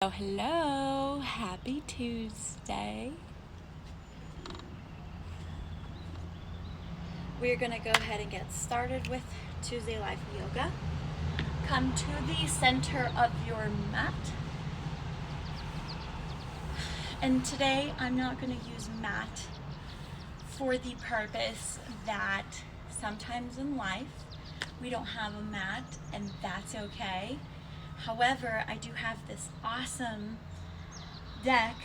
Oh, hello, happy Tuesday. We're gonna go ahead and get started with Tuesday Life Yoga. Come to the center of your mat. And today I'm not gonna use mat for the purpose that sometimes in life we don't have a mat, and that's okay. However, I do have this awesome deck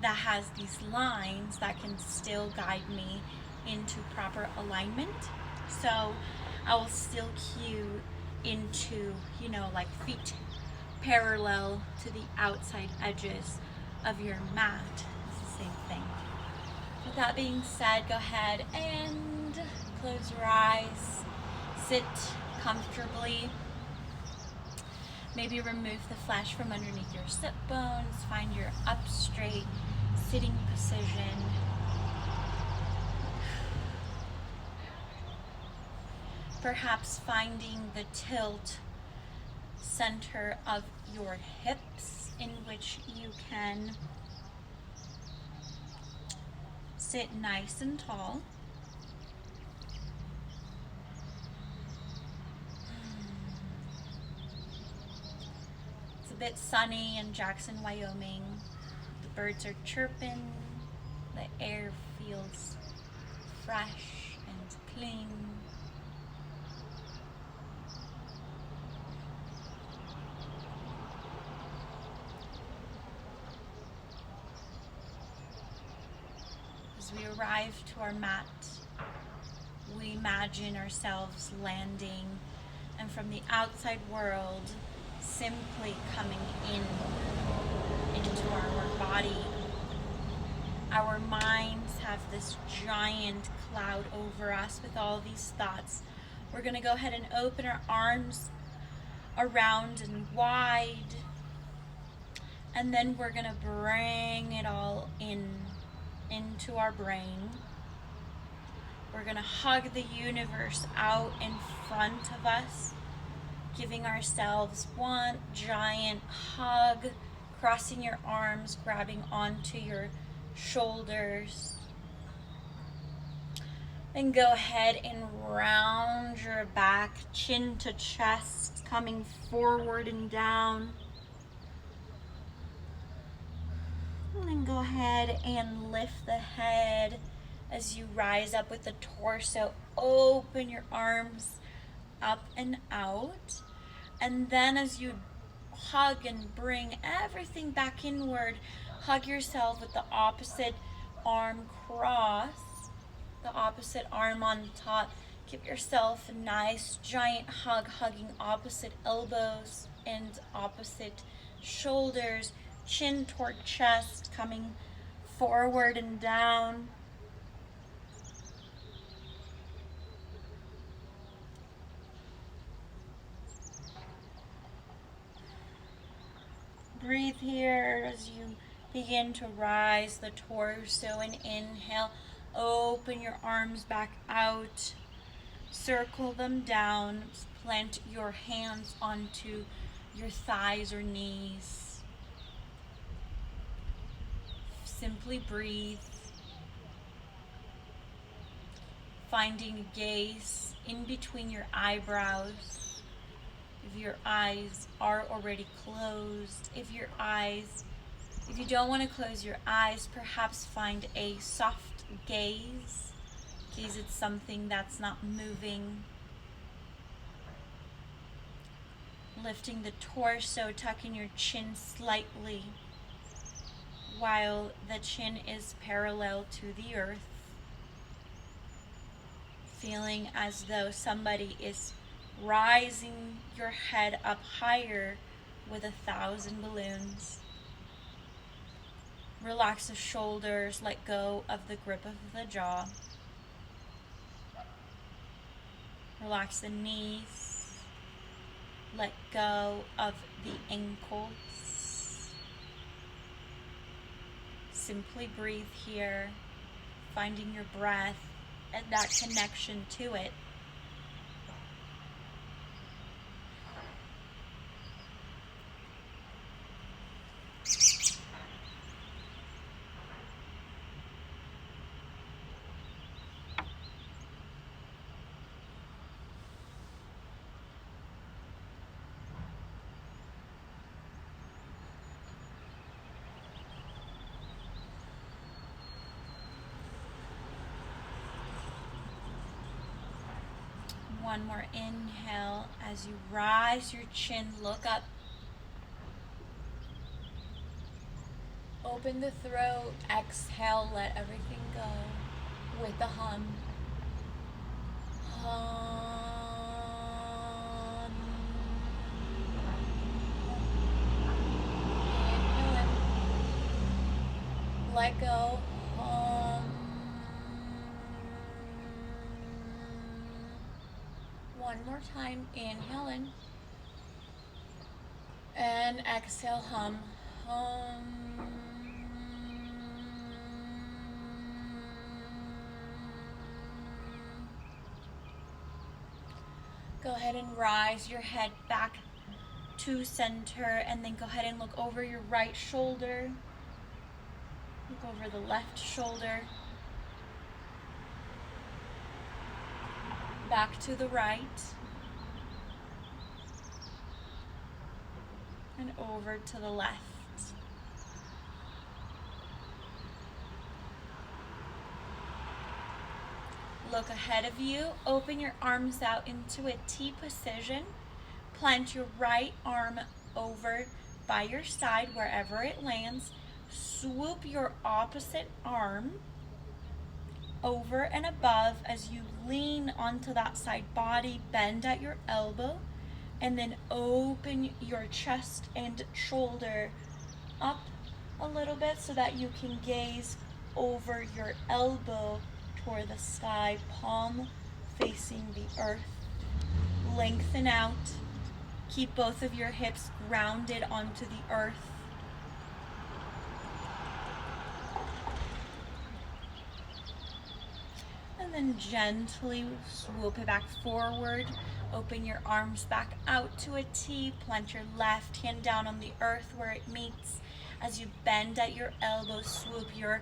that has these lines that can still guide me into proper alignment. So I will still cue into, like feet parallel to the outside edges of your mat. It's the same thing. With that being said, go ahead and close your eyes, sit comfortably. Maybe remove the flesh from underneath your sit bones. Find your up straight sitting position. Perhaps finding the tilt center of your hips in which you can sit nice and tall. It's a bit sunny in Jackson, Wyoming. The birds are chirping. The air feels fresh and clean. As we arrive to our mat, we imagine ourselves landing, and from the outside world, simply coming into our body. Our minds have this giant cloud over us with all these thoughts. We're going to go ahead and open our arms around and wide, and then we're going to bring it all into our brain. We're going to hug the universe out in front of us, giving ourselves one giant hug, crossing your arms, grabbing onto your shoulders. Then go ahead and round your back, chin to chest, coming forward and down. And then go ahead and lift the head as you rise up with the torso. Open your arms up and out. And then as you hug and bring everything back inward, hug yourself with the opposite arm cross, the opposite arm on top. Give yourself a nice giant hug, hugging opposite elbows and opposite shoulders, chin toward chest, coming forward and down. Breathe here as you begin to rise the torso, and inhale. Open your arms back out. Circle them down. Plant your hands onto your thighs or knees. Simply breathe. Finding gaze in between your eyebrows. If your eyes are already closed, if you don't want to close your eyes, perhaps find a soft gaze. Gaze at something that's not moving. Lifting the torso, tucking your chin slightly while the chin is parallel to the earth. Feeling as though somebody is rising your head up higher with 1,000 balloons. Relax the shoulders, let go of the grip of the jaw. Relax the knees, let go of the ankles. Simply breathe here, finding your breath and that connection to it. One more inhale as you rise your chin, look up. Open the throat, exhale, let everything go with the hum. Hum. Inhale in. Let go. Hum. One more time, inhale in. And exhale, hum. Hum. Go ahead and rise your head back to center, and then go ahead and look over your right shoulder. Look over the left shoulder. Back to the right. And over to the left. Look ahead of you. Open your arms out into a T position. Plant your right arm over by your side wherever it lands. Swoop your opposite arm over and above as you lean onto that side body. Bend at your elbow. And then open your chest and shoulder up a little bit so that you can gaze over your elbow toward the sky, palm facing the earth. Lengthen out. Keep both of your hips grounded onto the earth. And then gently swoop it back forward. Open your arms back out to a T. Plant your left hand down on the earth where it meets. As you bend at your elbow, swoop your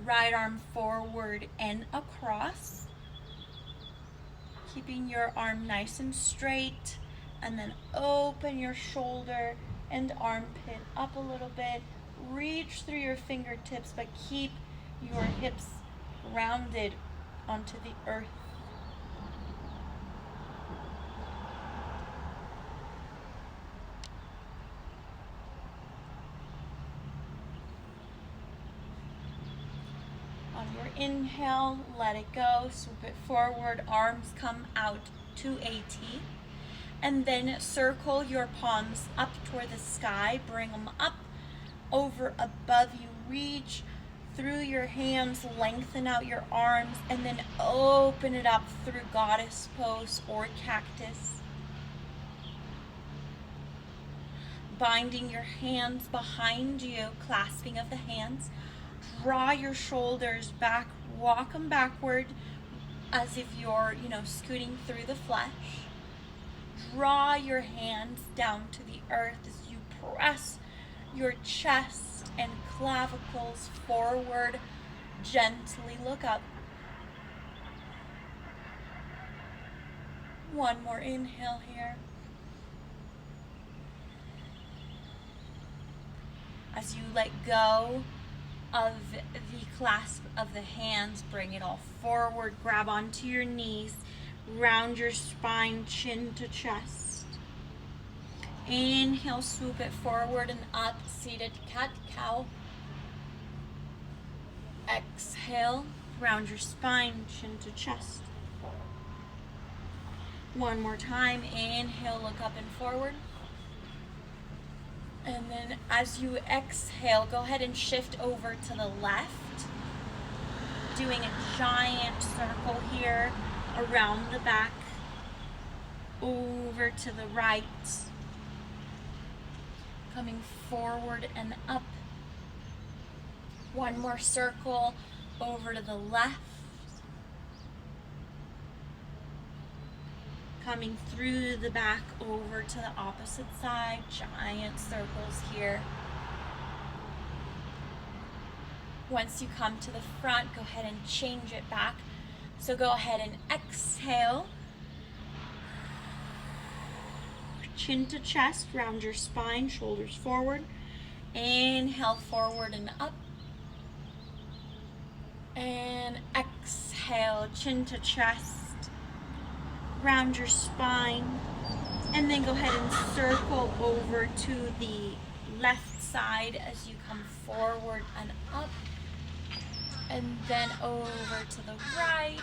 right arm forward and across. Keeping your arm nice and straight. And then open your shoulder and armpit up a little bit. Reach through your fingertips, but keep your hips grounded onto the earth. On your inhale, let it go, swoop it forward, arms come out to a T. And then circle your palms up toward the sky, bring them up, over, above you, reach through your hands, lengthen out your arms, and then open it up through goddess pose or cactus. Binding your hands behind you, clasping of the hands. Draw your shoulders back, walk them backward as if you're, scooting through the flesh. Draw your hands down to the earth as you press your chest and clavicles forward. Gently look up. One more inhale here. As you let go of the clasp of the hands, bring it all forward, grab onto your knees, round your spine, chin to chest. Inhale, swoop it forward and up, seated cat-cow. Exhale, round your spine, chin to chest. One more time, inhale, look up and forward. And then as you exhale, go ahead and shift over to the left, doing a giant circle here around the back, over to the right, coming forward and up. One more circle over to the left, coming through the back over to the opposite side, giant circles here. Once you come to the front, go ahead and change it back. So go ahead and exhale. Chin to chest, round your spine, shoulders forward. Inhale, forward and up. And exhale, chin to chest. round your spine, and then go ahead and circle over to the left side as you come forward and up, and then over to the right.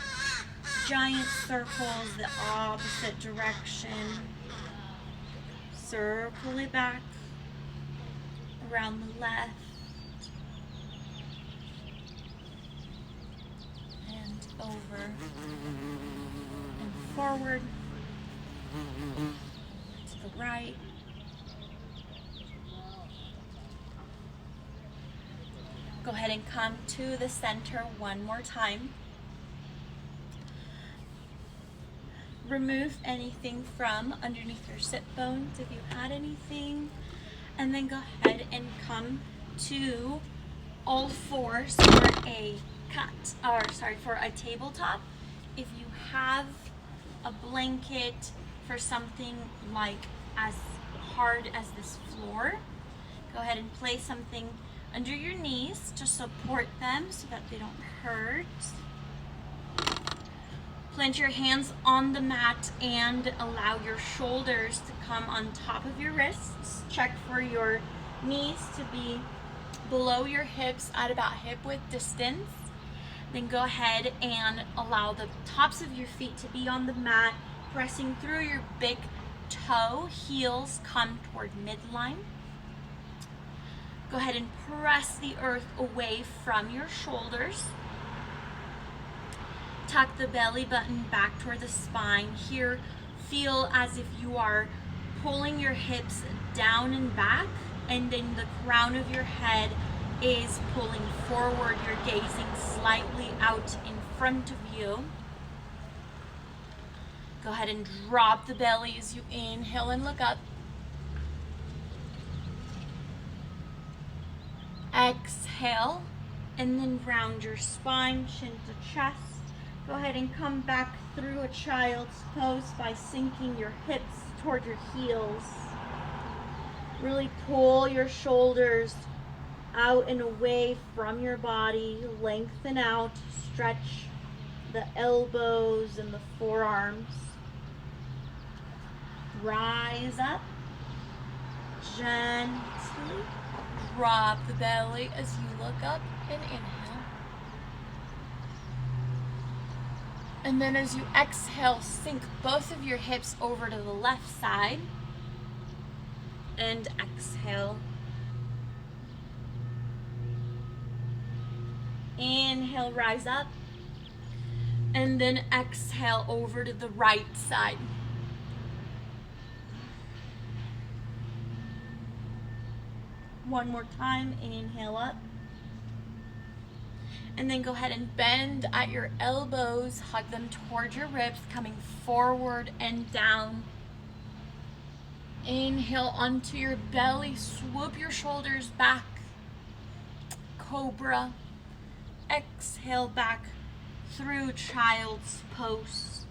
Giant circles the opposite direction. Circle it back around the left and over and forward to the right. Go ahead and come to the center one more time. Remove anything from underneath your sit bones if you had anything, and then go ahead and come to all fours for a for a tabletop. If you have a blanket for something like as hard as this floor, go ahead and place something under your knees to support them so that they don't hurt. Plant your hands on the mat and allow your shoulders to come on top of your wrists. Check for your knees to be below your hips at about hip width distance. Then go ahead and allow the tops of your feet to be on the mat, pressing through your big toe. Heels come toward midline. Go ahead and press the earth away from your shoulders. Tuck the belly button back toward the spine. Here, feel as if you are pulling your hips down and back, and then the crown of your head is pulling forward. You're gazing slightly out in front of you. Go ahead and drop the belly as you inhale and look up. Exhale, and then round your spine, chin to chest. Go ahead and come back through a child's pose by sinking your hips toward your heels. Really pull your shoulders out and away from your body. Lengthen out, stretch the elbows and the forearms. Rise up. Gently drop the belly as you look up and inhale. And then as you exhale, sink both of your hips over to the left side. And exhale. Inhale, rise up. And then exhale over to the right side. One more time, inhale up. And then go ahead and bend at your elbows, hug them towards your ribs, coming forward and down. Inhale onto your belly, swoop your shoulders back. Cobra. Exhale back through child's pose.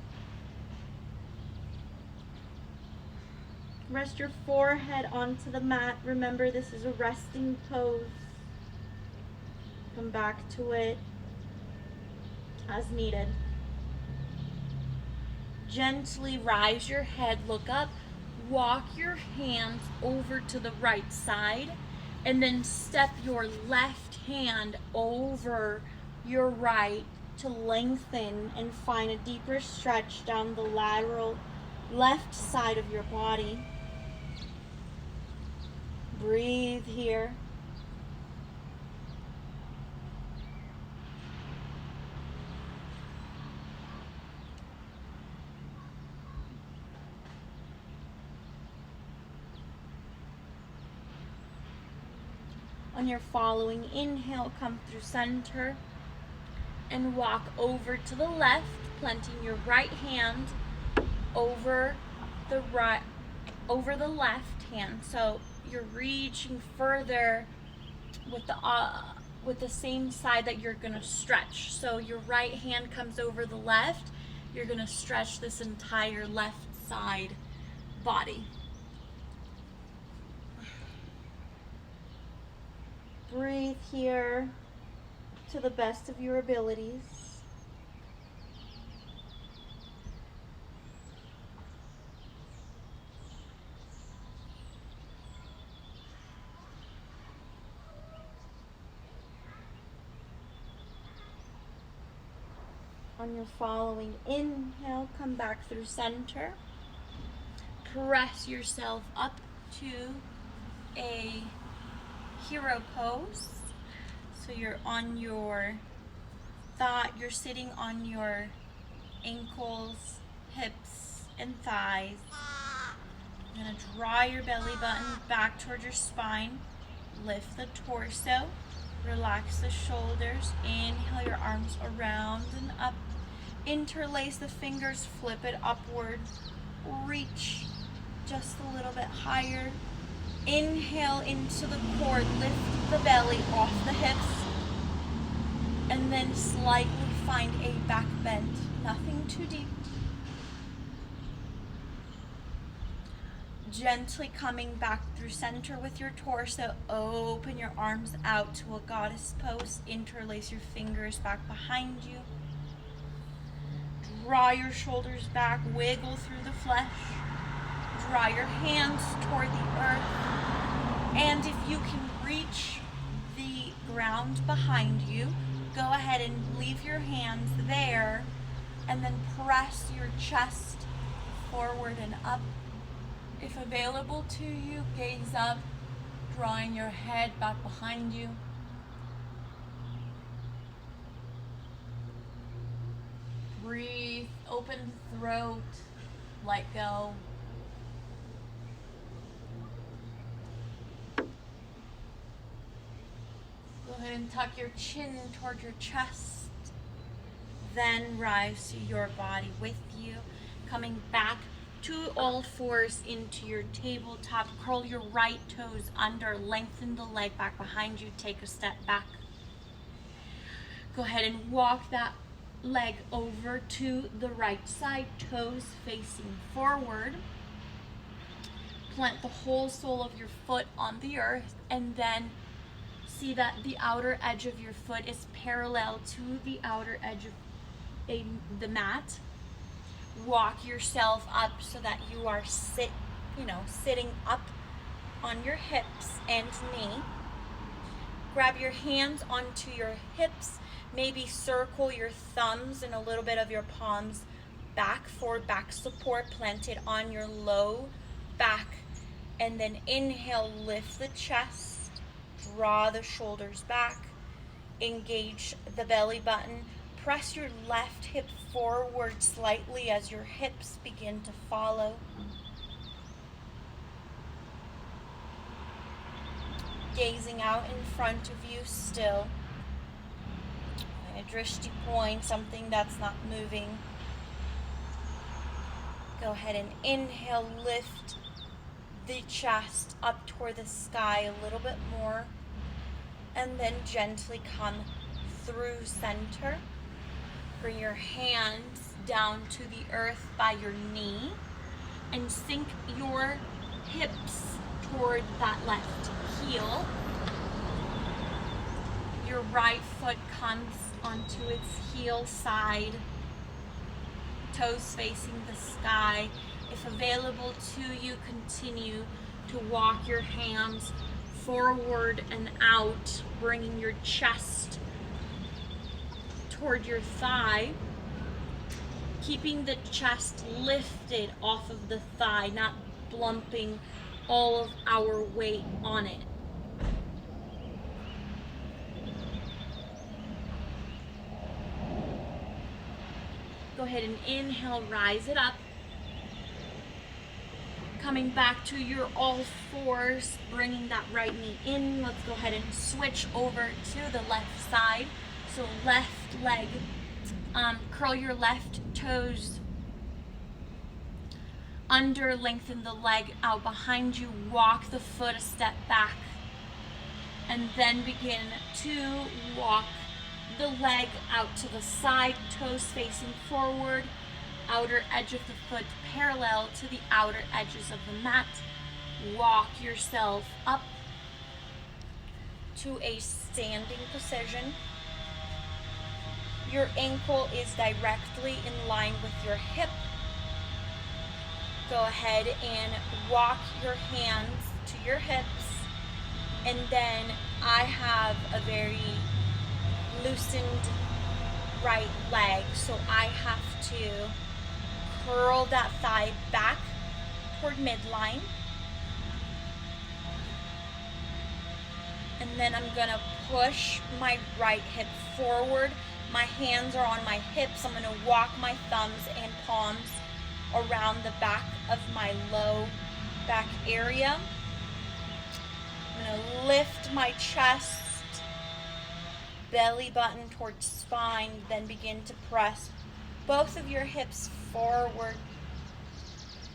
Rest your forehead onto the mat. Remember, this is a resting pose. Come back to it as needed. Gently rise your head, look up, walk your hands over to the right side, and then step your left hand over your right to lengthen and find a deeper stretch down the lateral left side of your body. Breathe here. On your following inhale, come through center and walk over to the left, planting your right hand over the left hand. So you're reaching further with the same side that you're gonna stretch. So your right hand comes over the left. You're gonna stretch this entire left side body. Breathe here to the best of your abilities. On your following inhale, come back through center. Press yourself up to a hero pose. So you're on your thigh, you're sitting on your ankles, hips, and thighs. You're gonna draw your belly button back towards your spine. Lift the torso. Relax the shoulders. Inhale your arms around and up. Interlace the fingers, flip it upward. Reach just a little bit higher. Inhale into the core, lift the belly off the hips, and then slightly find a back bend. Nothing too deep. Gently coming back through center with your torso. Open your arms out to a goddess pose. Interlace your fingers back behind you. Draw your shoulders back. Wiggle through the flesh. Draw your hands toward the earth. And if you can reach the ground behind you, go ahead and leave your hands there and then press your chest forward and up. If available to you, gaze up, drawing your head back behind you. Breathe, open the throat, let go. Go ahead and tuck your chin toward your chest. Then rise to your body with you. Coming back to all fours into your tabletop. Curl your right toes under. Lengthen the leg back behind you. Take a step back. Go ahead and walk that leg over to the right side. Toes facing forward. Plant the whole sole of your foot on the earth, and then see that the outer edge of your foot is parallel to the outer edge of the mat. Walk yourself up so that you are sitting up on your hips and knee. Grab your hands onto your hips. Maybe circle your thumbs and a little bit of your palms back for back support, planted on your low back. And then inhale, lift the chest, draw the shoulders back, engage the belly button. Press your left hip forward slightly as your hips begin to follow. Gazing out in front of you still. A drishti point, something that's not moving. Go ahead and inhale, lift the chest up toward the sky a little bit more. And then gently come through center. Bring your hands down to the earth by your knee and sink your hips toward that left heel. Your right foot comes onto its heel side, toes facing the sky. If available to you, continue to walk your hands forward and out, bringing your chest toward your thigh, keeping the chest lifted off of the thigh, not blumping all of our weight on it. Go ahead and inhale, rise it up. Coming back to your all fours, bringing that right knee in. Let's go ahead and switch over to the left side. So left leg, curl your left toes under, lengthen the leg out behind you, walk the foot a step back, and then begin to walk the leg out to the side, toes facing forward, outer edge of the foot parallel to the outer edges of the mat. Walk yourself up to a standing position. Your ankle is directly in line with your hip. Go ahead and walk your hands to your hips, and then I have a very loosened right leg. So I have to curl that thigh back toward midline. And then I'm gonna push my right hip forward. My hands are on my hips. I'm gonna walk my thumbs and palms around the back of my low back area. I'm gonna lift my chest, belly button towards spine, then begin to press both of your hips forward.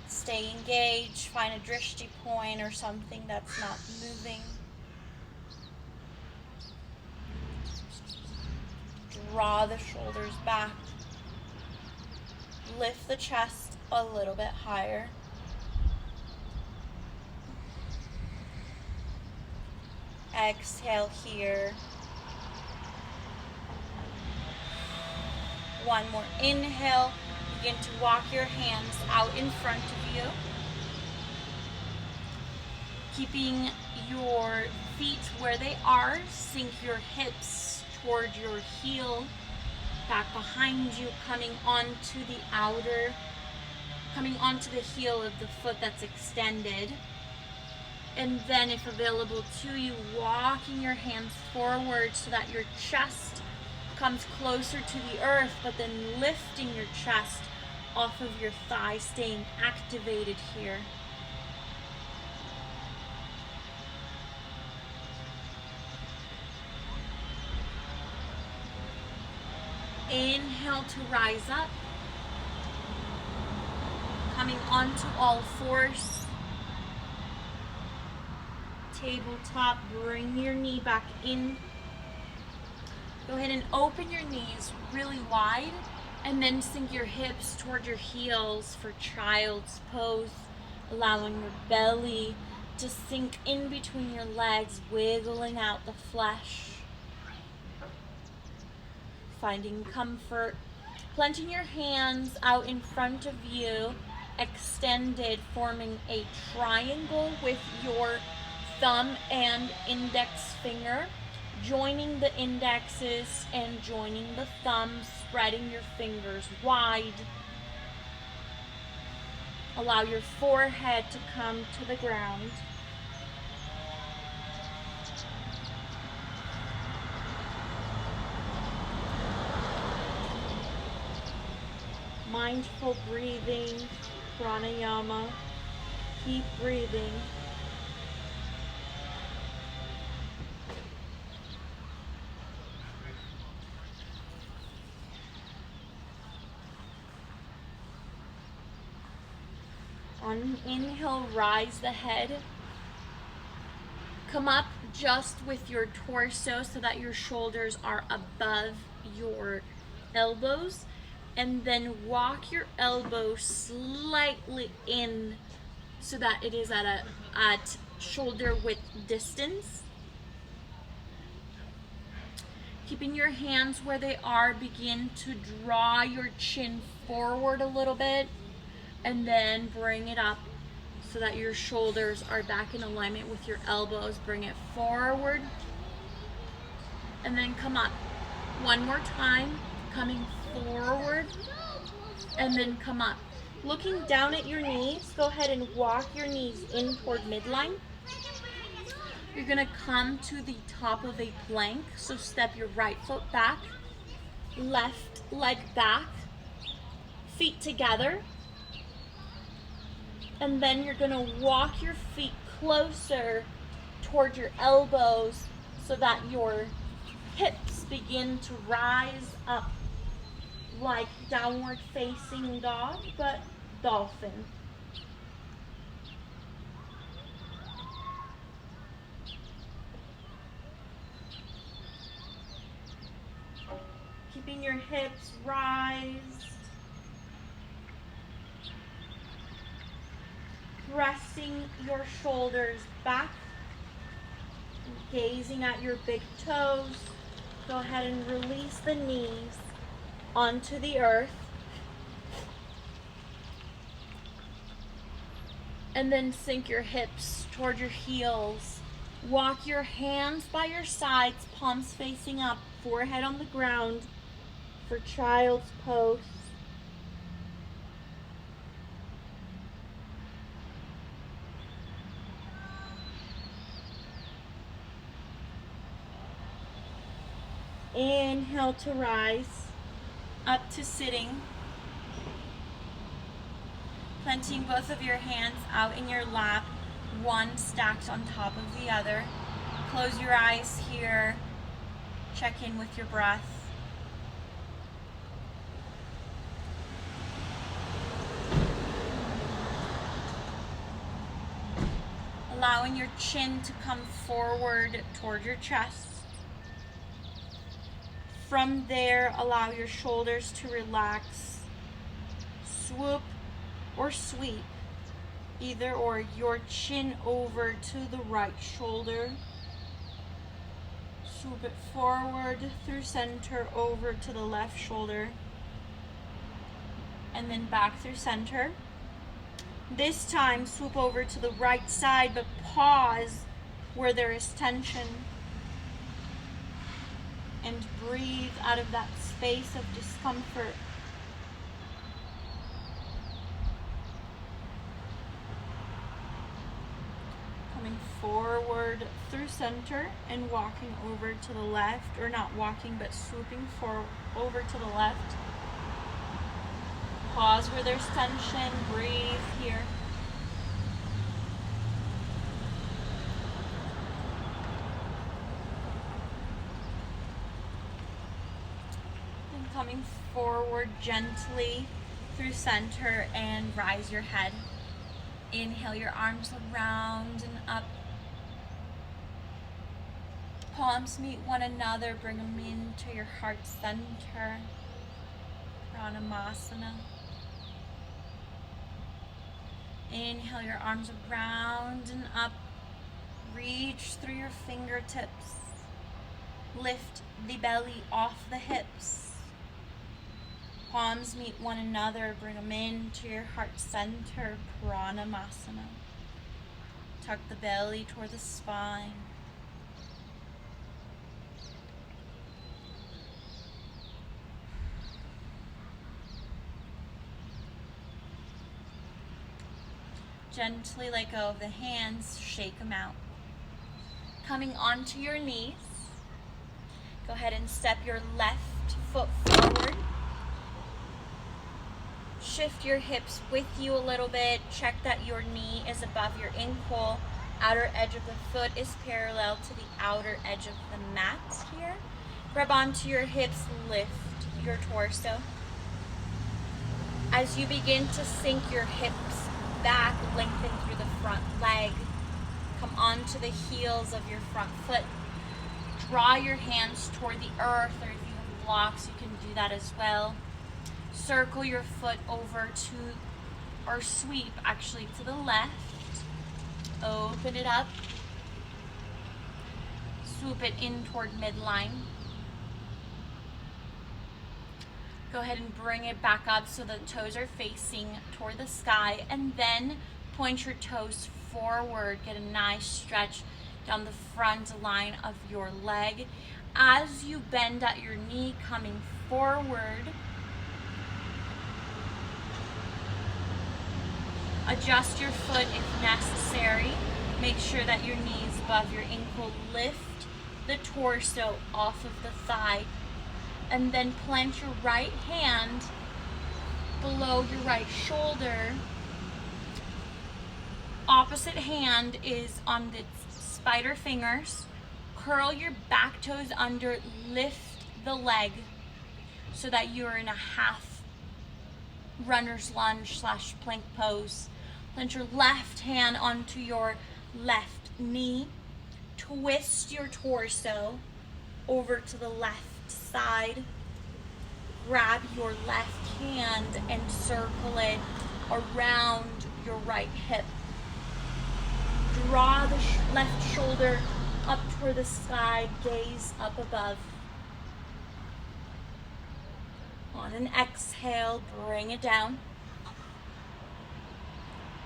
Stay engaged, find a drishti point or something that's not moving. Draw the shoulders back. Lift the chest a little bit higher. Exhale here. One more inhale. Begin to walk your hands out in front of you. Keeping your feet where they are. Sink your hips toward your heel. Back behind you, coming onto the heel of the foot that's extended. And then if available to you, walking your hands forward so that your chest comes closer to the earth, but then lifting your chest off of your thigh, staying activated here. Inhale to rise up. Coming onto all fours. Tabletop, bring your knee back in. Go ahead and open your knees really wide and then sink your hips toward your heels for child's pose, allowing your belly to sink in between your legs, wiggling out the flesh. Finding comfort, planting your hands out in front of you, extended, forming a triangle with your thumb and index finger, joining the indexes and joining the thumbs, spreading your fingers wide. Allow your forehead to come to the ground. Mindful breathing, pranayama. Keep breathing. On an inhale, rise the head. Come up just with your torso so that your shoulders are above your elbows. And then walk your elbows slightly in so that it is at shoulder width distance. Keeping your hands where they are, begin to draw your chin forward a little bit and then bring it up so that your shoulders are back in alignment with your elbows. Bring it forward and then come up. One more time, coming forward and then come up. Looking down at your knees, go ahead and walk your knees in toward midline. You're gonna come to the top of a plank, so step your right foot back, left leg back, feet together, and then you're gonna walk your feet closer toward your elbows so that your hips begin to rise up like downward facing dog, but dolphin. Keeping your hips raised. Pressing your shoulders back. Gazing at your big toes. Go ahead and release the knees onto the earth. And then sink your hips toward your heels. Walk your hands by your sides, palms facing up, forehead on the ground. for child's pose. Inhale to rise, up to sitting. Planting both of your hands out in your lap, one stacked on top of the other. Close your eyes here. Check in with your breath. Allowing your chin to come forward toward your chest. From there, allow your shoulders to relax. Swoop or sweep, either or, your chin over to the right shoulder. Swoop it forward through center over to the left shoulder. And then back through center. This time, swoop over to the right side, but pause where there is tension. And breathe out of that space of discomfort. Coming forward through center and walking over to the left, or not walking, but swooping over to the left. Pause where there's tension, breathe here. Coming forward gently through center and rise your head. Inhale your arms around and up. Palms meet one another, bring them into your heart center. Pranamasana. Inhale your arms around and up. Reach through your fingertips. Lift the belly off the hips. Palms meet one another, bring them into your heart center, Pranamasana. Tuck the belly toward the spine. Gently let go of the hands, shake them out. Coming onto your knees, go ahead and step your left foot forward. Shift your hips with you a little bit. Check that your knee is above your ankle. Outer edge of the foot is parallel to the outer edge of the mat here. Grab onto your hips, lift your torso. As you begin to sink your hips back, lengthen through the front leg. Come onto the heels of your front foot. Draw your hands toward the earth, or if you have blocks, you can do that as well. Circle your foot over to, or sweep actually to the left. Open it up. Swoop it in toward midline. Go ahead and bring it back up so the toes are facing toward the sky, and then point your toes forward. Get a nice stretch down the front line of your leg. As you bend at your knee, coming forward, adjust your foot if necessary. Make sure that your knee is above your ankle. Lift the torso off of the thigh. And then plant your right hand below your right shoulder. Opposite hand is on the spider fingers. Curl your back toes under. Lift the leg so that you're in a half runner's lunge / plank pose. Plant your left hand onto your left knee. Twist your torso over to the left side. Grab your left hand and circle it around your right hip. Draw the left shoulder up toward the sky, gaze up above. On an exhale, bring it down.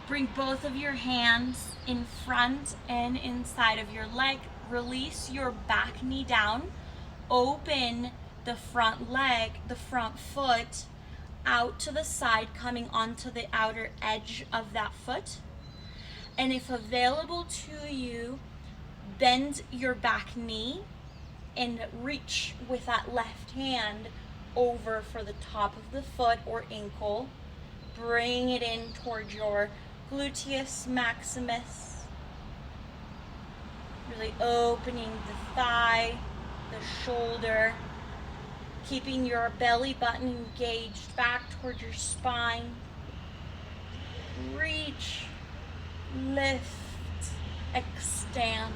Bring both of your hands in front and inside of your leg. Release your back knee down. Open the front leg, the front foot out to the side, coming onto the outer edge of that foot. And if available to you, bend your back knee and reach with that left hand over for the top of the foot or ankle. Bring it in toward your gluteus maximus. Really opening the thigh, the shoulder, keeping your belly button engaged back toward your spine. Reach, lift, extend.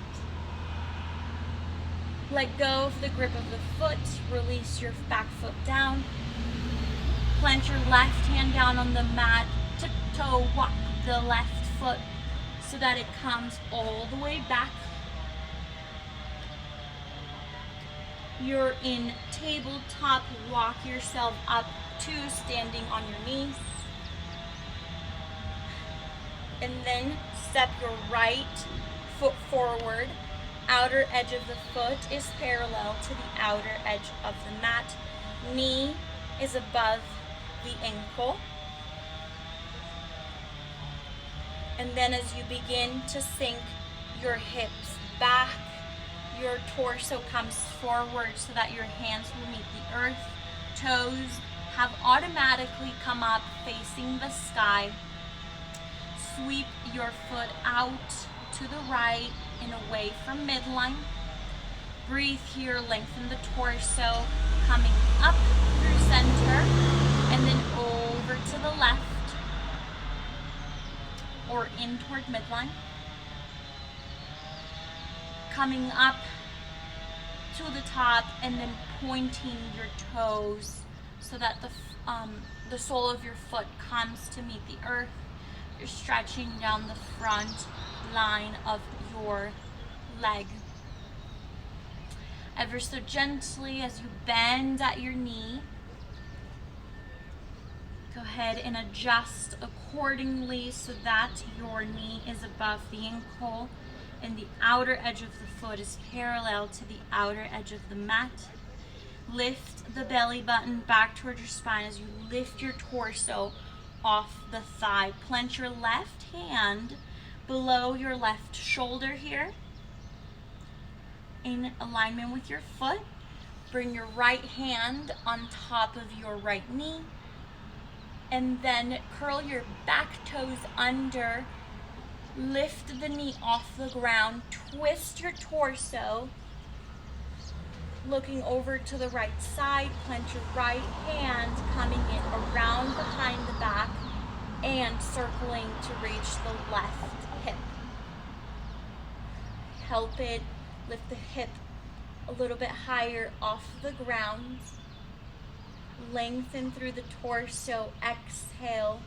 Let go of the grip of the foot, release your back foot down. Plant your left hand down on the mat, tiptoe walk the left foot so that it comes all the way back. You're in tabletop, walk yourself up to standing on your knees. And then step your right foot forward. Outer edge of the foot is parallel to the outer edge of the mat. Knee is above the ankle. And then as you begin to sink your hips back, your torso comes forward so that your hands will meet the earth. Toes have automatically come up facing the sky. Sweep your foot out to the right and away from midline. Breathe here, lengthen the torso, coming up through center and then over to the left or in toward midline. Coming up to the top and then pointing your toes so that the sole of your foot comes to meet the earth. You're stretching down the front line of your leg. Ever so gently as you bend at your knee, go ahead and adjust accordingly so that your knee is above the ankle and the outer edge of the foot is parallel to the outer edge of the mat. Lift the belly button back towards your spine as you lift your torso off the thigh. Plant your left hand below your left shoulder here in alignment with your foot. Bring your right hand on top of your right knee and then curl your back toes under. Lift the knee off the ground, twist your torso, looking over to the right side. Plant your right hand coming in around behind the back and circling to reach the left hip. Help it lift the hip a little bit higher off the ground. Lengthen through the torso, exhale.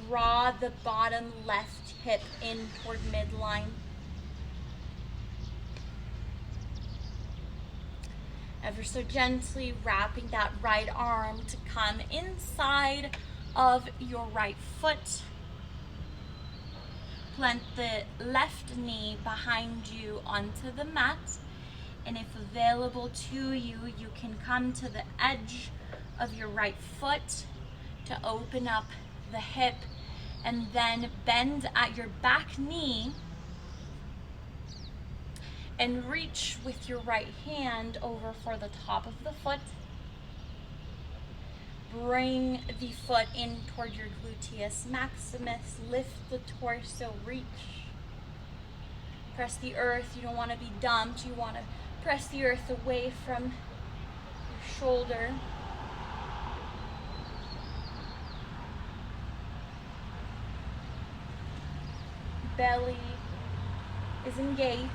Draw the bottom left hip in toward midline. Ever so gently wrapping that right arm to come inside of your right foot. Plant the left knee behind you onto the mat. And if available to you, you can come to the edge of your right foot to open up the hip and then bend at your back knee and reach with your right hand over for the top of the foot. Bring the foot in toward your gluteus maximus. Lift the torso, reach. Press the earth. You don't want to be dumped. You want to press the earth away from your shoulder. Belly is engaged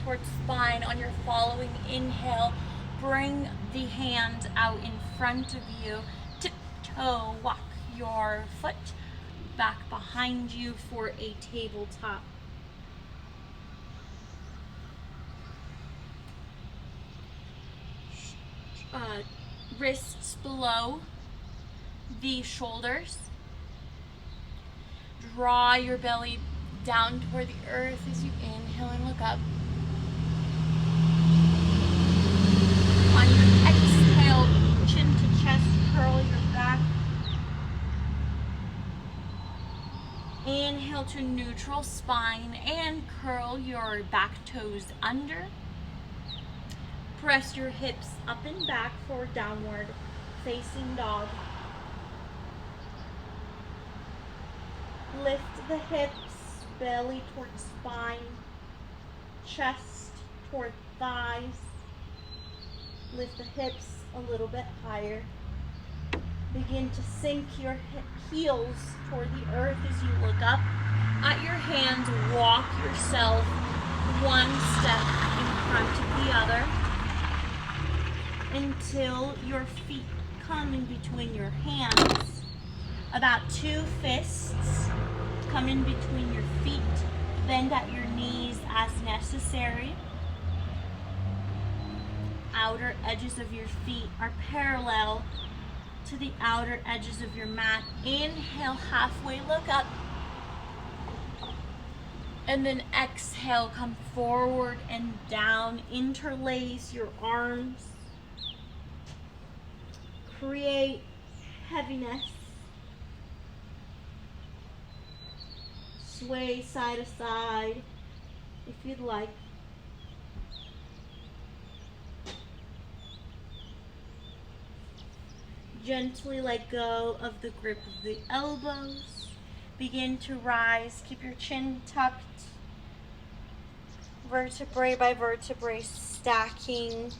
towards spine. On your following inhale, bring the hand out in front of you. Tiptoe walk your foot back behind you for a tabletop. Wrists below the shoulders. Draw your belly down toward the earth as you inhale and look up. Inhale to neutral spine and curl your back toes under. Press your hips up and back for downward facing dog. Lift the hips, belly towards spine, chest toward thighs. Lift the hips a little bit higher. Begin to sink your heels toward the earth as you look up at your hands. Walk yourself one step in front of the other until your feet come in between your hands. About 2 fists come in between your feet. Bend at your knees as necessary. Outer edges of your feet are parallel to the outer edges of your mat. Inhale, halfway look up. And then exhale, come forward and down. Interlace your arms. Create heaviness. Sway side to side if you'd like. Gently let go of the grip of the elbows. Begin to rise. Keep your chin tucked. Vertebrae by vertebrae stacking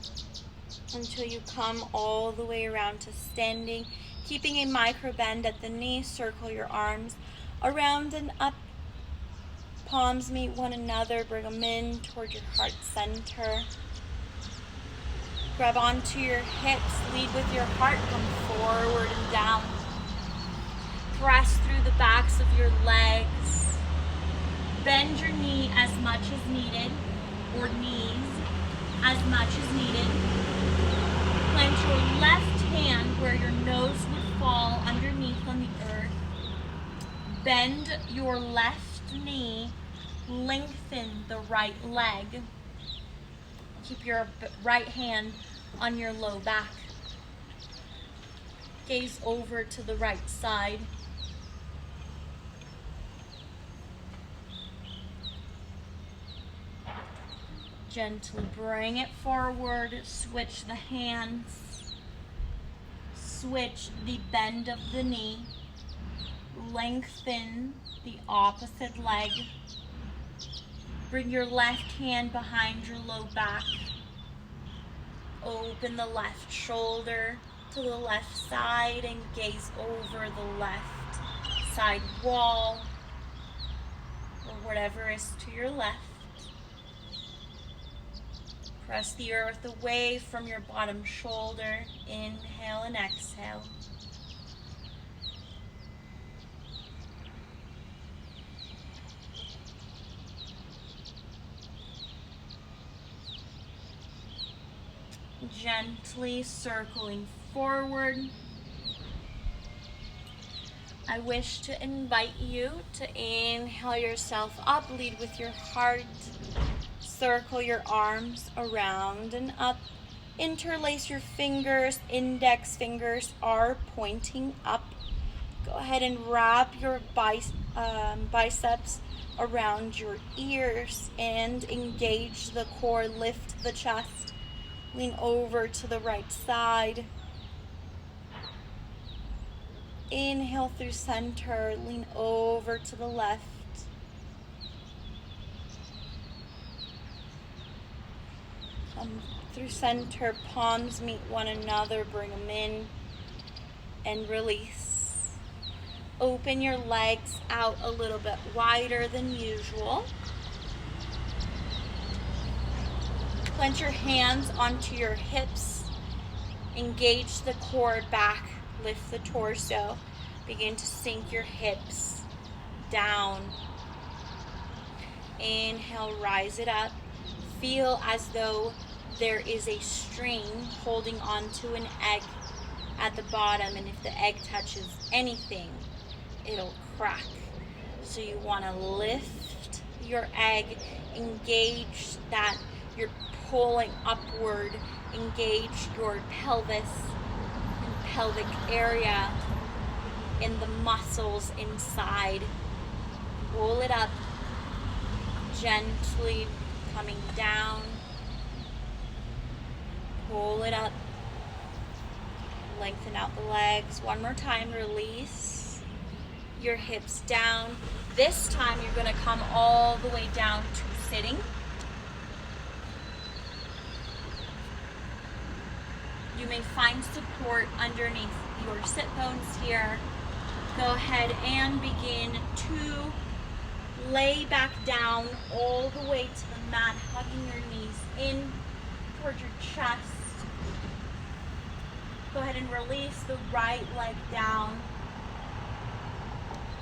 until you come all the way around to standing. Keeping a micro bend at the knee. Circle your arms around and up. Palms meet one another. Bring them in toward your heart center. Grab onto your hips, lead with your heart, come forward and down. Press through the backs of your legs. Bend your knee as much as needed, or knees as much as needed. Plant your left hand where your nose would fall underneath on the earth. Bend your left knee, lengthen the right leg. Keep your right hand on your low back. Gaze over to the right side. Gently bring it forward. Switch the hands. Switch the bend of the knee. Lengthen the opposite leg. Bring your left hand behind your low back. Open the left shoulder to the left side and gaze over the left side wall or whatever is to your left. Press the earth away from your bottom shoulder. Inhale and exhale. Gently circling forward. I wish to invite you to inhale yourself up, lead with your heart. Circle your arms around and up. Interlace your fingers. Index fingers are pointing up. Go ahead and wrap your biceps around your ears and engage the core. Lift the chest. Lean over to the right side. Inhale through center. Lean over to the left. Come through center. Palms meet one another. Bring them in and release. Open your legs out a little bit wider than usual. Plant your hands onto your hips. Engage the core back. Lift the torso. Begin to sink your hips down. Inhale, rise it up. Feel as though there is a string holding onto an egg at the bottom, and if the egg touches anything, it'll crack. So you want to lift your egg, engage that you're pulling upward, engage your pelvis and pelvic area in the muscles inside. Pull it up, gently coming down. Pull it up. Lengthen out the legs. One more time, release your hips down. This time you're going to come all the way down to sitting. You may find support underneath your sit bones here. Go ahead and begin to lay back down all the way to the mat, hugging your knees in towards your chest. Go ahead and release the right leg down.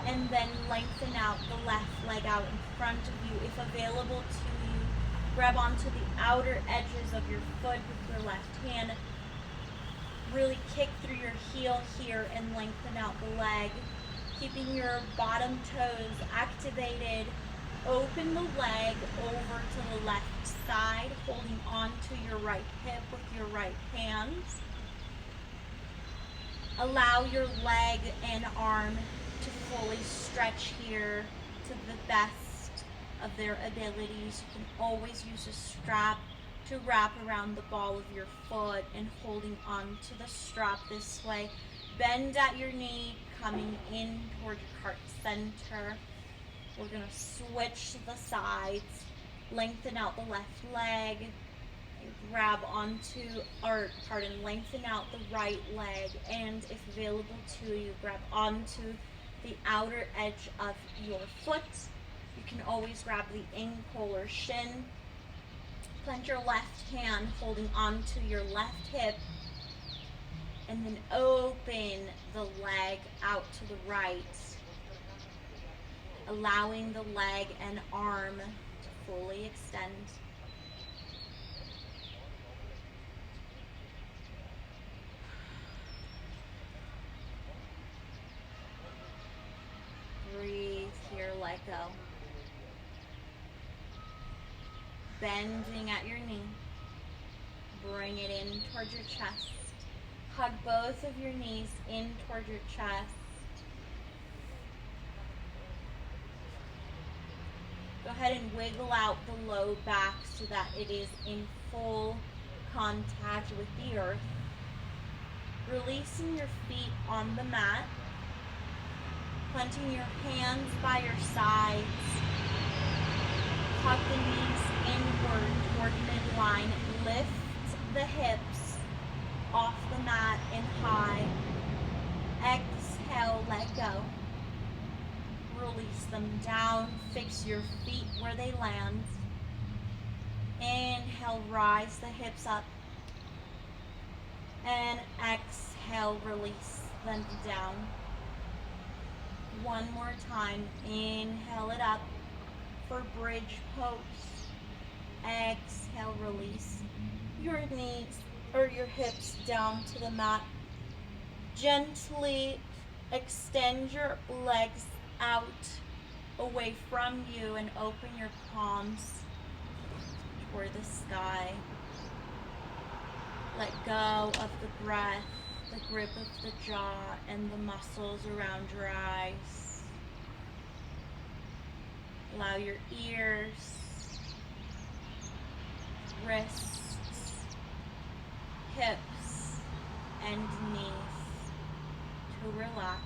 And then lengthen out the left leg out in front of you. If available to you, grab onto the outer edges of your foot with your left hand. Really kick through your heel here and lengthen out the leg. Keeping your bottom toes activated. Open the leg over to the left side, holding onto your right hip with your right hands. Allow your leg and arm to fully stretch here to the best of their abilities. You can always use a strap to wrap around the ball of your foot and holding on to the strap this way. Bend at your knee, coming in toward your heart center. We're going to switch to the sides, lengthen out the left leg, and grab onto, lengthen out the right leg, and if available to you, grab onto the outer edge of your foot. You can always grab the ankle or shin. Plant your left hand holding onto your left hip, and then open the leg out to the right, allowing the leg and arm to fully extend. Breathe here, let go. Bending at your knee. Bring it in towards your chest. Hug both of your knees in towards your chest. Go ahead and wiggle out the low back so that it is in full contact with the earth. Releasing your feet on the mat. Planting your hands by your sides. Hug the knees inward toward midline. Lift the hips off the mat and high. Exhale, let go. Release them down. Fix your feet where they land. Inhale, rise the hips up. And exhale, release them down. One more time. Inhale it up for bridge pose. Exhale, release your knees or your hips down to the mat. Gently extend your legs out away from you and open your palms toward the sky. Let go of the breath, the grip of the jaw, and the muscles around your eyes. Allow your ears, wrists, hips, and knees to relax.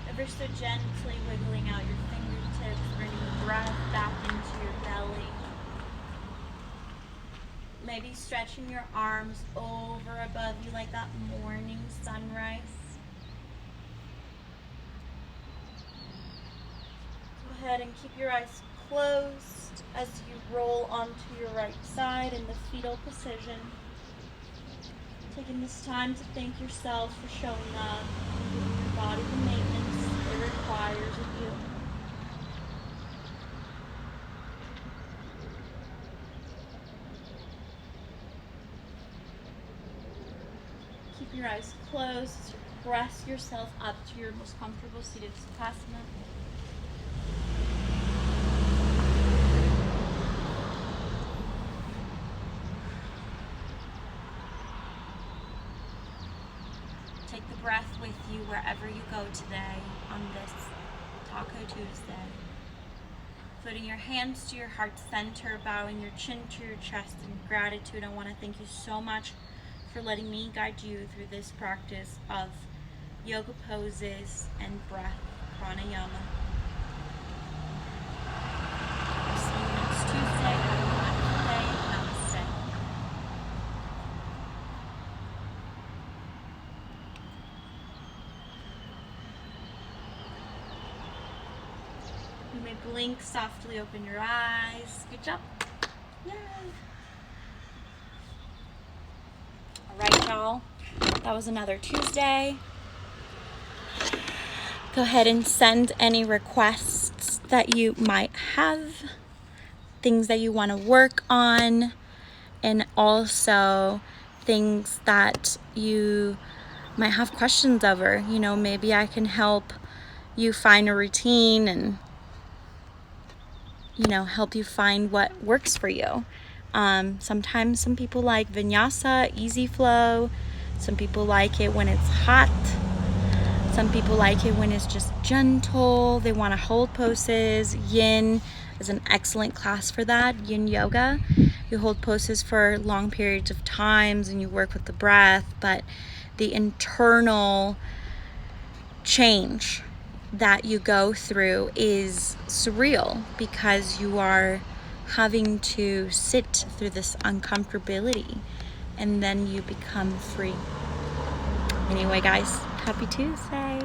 Ever so gently wiggling out your fingertips, bringing the breath back into your belly. maybe stretching your arms over above you like that morning sunrise. Go ahead and keep your eyes closed as you roll onto your right side in the fetal position. Taking this time to thank yourself for showing up and giving your body the maintenance it requires of you. Keep your eyes closed as you press yourself up to your most comfortable seated Sukhasana. Take the breath with you wherever you go today on this Taco Tuesday. Putting your hands to your heart center, bowing your chin to your chest in gratitude. I want to thank you so much for letting me guide you through this practice of yoga poses and breath, pranayama. I'll see you next Tuesday. Have a wonderful day. Namaste. You may blink softly, open your eyes. Good job. Yay. Alright, y'all. That was another Tuesday. Go ahead and send any requests that you might have, things that you want to work on, and also things that you might have questions over. You know, maybe I can help you find a routine and, you know, help you find what works for you. Sometimes some people like vinyasa, easy flow. Some people like it when it's hot. Some people like it when it's just gentle. They want to hold poses. Yin is an excellent class for that. Yin yoga. You hold poses for long periods of times and you work with the breath, but the internal change that you go through is surreal because you are having to sit through this uncomfortability and then you become free. Anyway, guys, happy Tuesday.